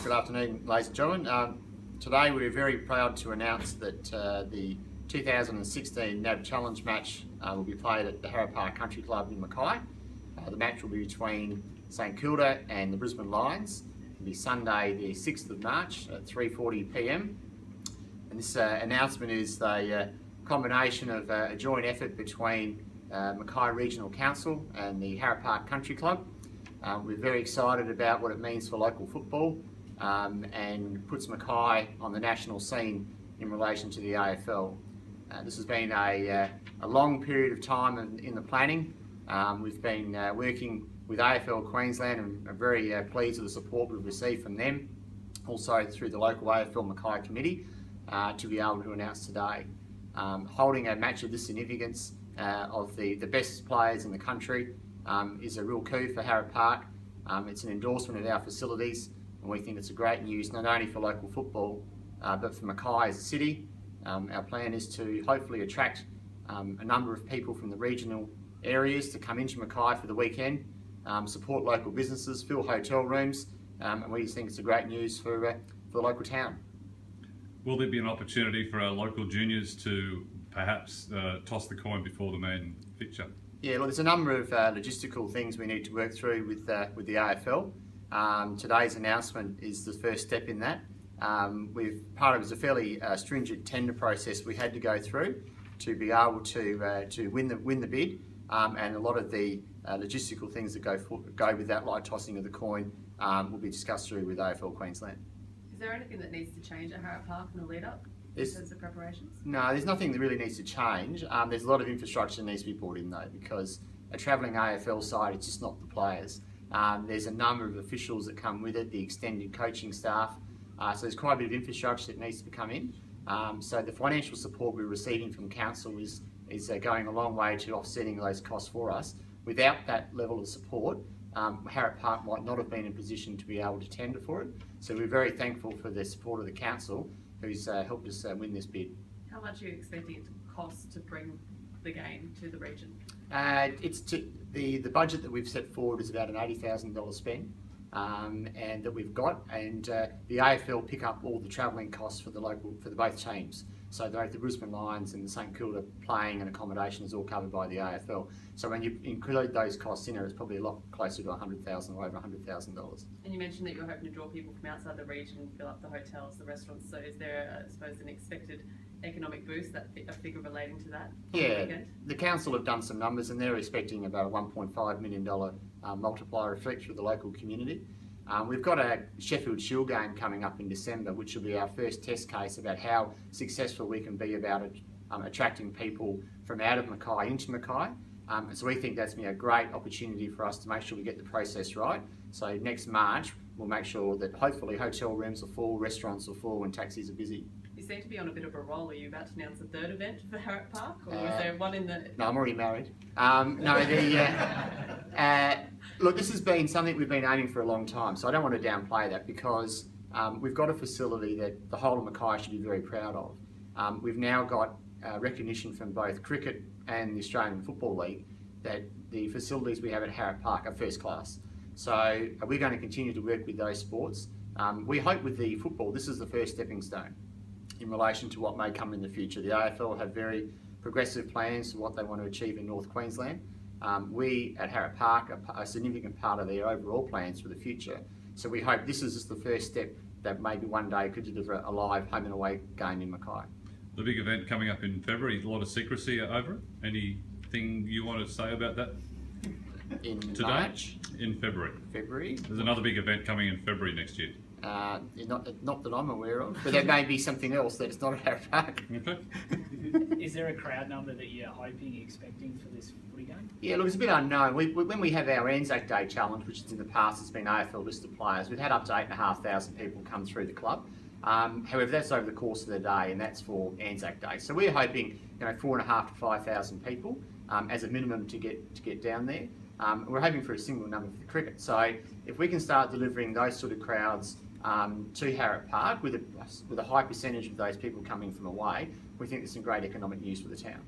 Good afternoon, ladies and gentlemen. Today we're very proud to announce that the 2016 NAB Challenge match will be played at the Harrup Country Club in Mackay. The match will be between St Kilda and the Brisbane Lions. It'll be Sunday the 6th of March at 3:40 p.m. And this announcement is a combination of a joint effort between Mackay Regional Council and the Harrup Country Club. We're very excited about what it means for local football and puts Mackay on the national scene in relation to the AFL. This has been a long period of time in the planning. We've been working with AFL Queensland and are very pleased with the support we've received from them, also through the local AFL Mackay committee, to be able to announce today. Holding a match of this significance of the best players in the country is a real coup for Harrup Park. It's an endorsement of our facilities, and we think it's a great news not only for local football but for Mackay as a city. Our plan is to hopefully attract a number of people from the regional areas to come into Mackay for the weekend, support local businesses, fill hotel rooms, and we just think it's a great news for the local town. Will there be an opportunity for our local juniors to perhaps toss the coin before the main fixture? Yeah, look, there's a number of logistical things we need to work through with the AFL. Today's announcement is the first step in that. Part of it was a fairly stringent tender process we had to go through to be able to win the bid, and a lot of the logistical things that go with that, like tossing of the coin, will be discussed through with AFL Queensland. Is there anything that needs to change at Harrup Park in the lead up in terms of preparations? No, there's nothing that really needs to change. There's a lot of infrastructure that needs to be brought in though, because a travelling AFL side, it's just not the players. There's a number of officials that come with it, the extended coaching staff, so there's quite a bit of infrastructure that needs to come in. So the financial support we're receiving from council is going a long way to offsetting those costs for us. Without that level of support, Harrup Park might not have been in a position to be able to tender for it. So we're very thankful for the support of the council, who's helped us win this bid. How much are you expecting it to cost to bring the game to the region? The budget that we've set forward is about an $80,000 spend, and that we've got, and the AFL pick up all the travelling costs for the both teams. So both the Brisbane Lions and the St Kilda playing and accommodation is all covered by the AFL. So when you include those costs in it, it's probably a lot closer to $100,000 or over $100,000. And you mentioned that you're hoping to draw people from outside the region and fill up the hotels, the restaurants. So is there, I suppose, an expected economic boost, a figure relating to that? Yeah, the council have done some numbers and they're expecting about a $1.5 million multiplier effect through the local community. We've got a Sheffield Shield game coming up in December, which will be our first test case about how successful we can be about attracting people from out of Mackay into Mackay. So we think that's a great opportunity for us to make sure we get the process right. So next March, we'll make sure that hopefully hotel rooms are full, restaurants are full, and taxis are busy. You seem to be on a bit of a roll. Are you about to announce a third event for Harrup Park, or is there one in the... No, I'm already married. Look, this has been something we've been aiming for a long time, so I don't want to downplay that, because we've got a facility that the whole of Mackay should be very proud of. We've now got recognition from both cricket and the Australian Football League that the facilities we have at Harrup Park are first class. So we're going to continue to work with those sports. We hope with the football, this is the first stepping stone in relation to what may come in the future. The AFL have very progressive plans for what they want to achieve in North Queensland. We at Harrup Park are a significant part of their overall plans for the future. So we hope this is just the first step that maybe one day could deliver a live home and away game in Mackay. The big event coming up in February, a lot of secrecy over it. Anything you want to say about that? In today? March? In February. February? There's another big event coming in February next year. Not that I'm aware of, but there may be something else that it's not at Harrup Park. Okay. Is there a crowd number that you're hoping, expecting for this footy game? Yeah, look, it's a bit unknown. When we have our Anzac Day challenge, which is in the past has been AFL listed players, we've had up to 8,500 people come through the club. However, that's over the course of the day, and that's for Anzac Day. So we're hoping 4,500 to 5,000 people as a minimum to get down there. We're hoping for a similar number for the cricket. So if we can start delivering those sort of crowds to Harrup Park with a high percentage of those people coming from away, we think there's some great economic news for the town.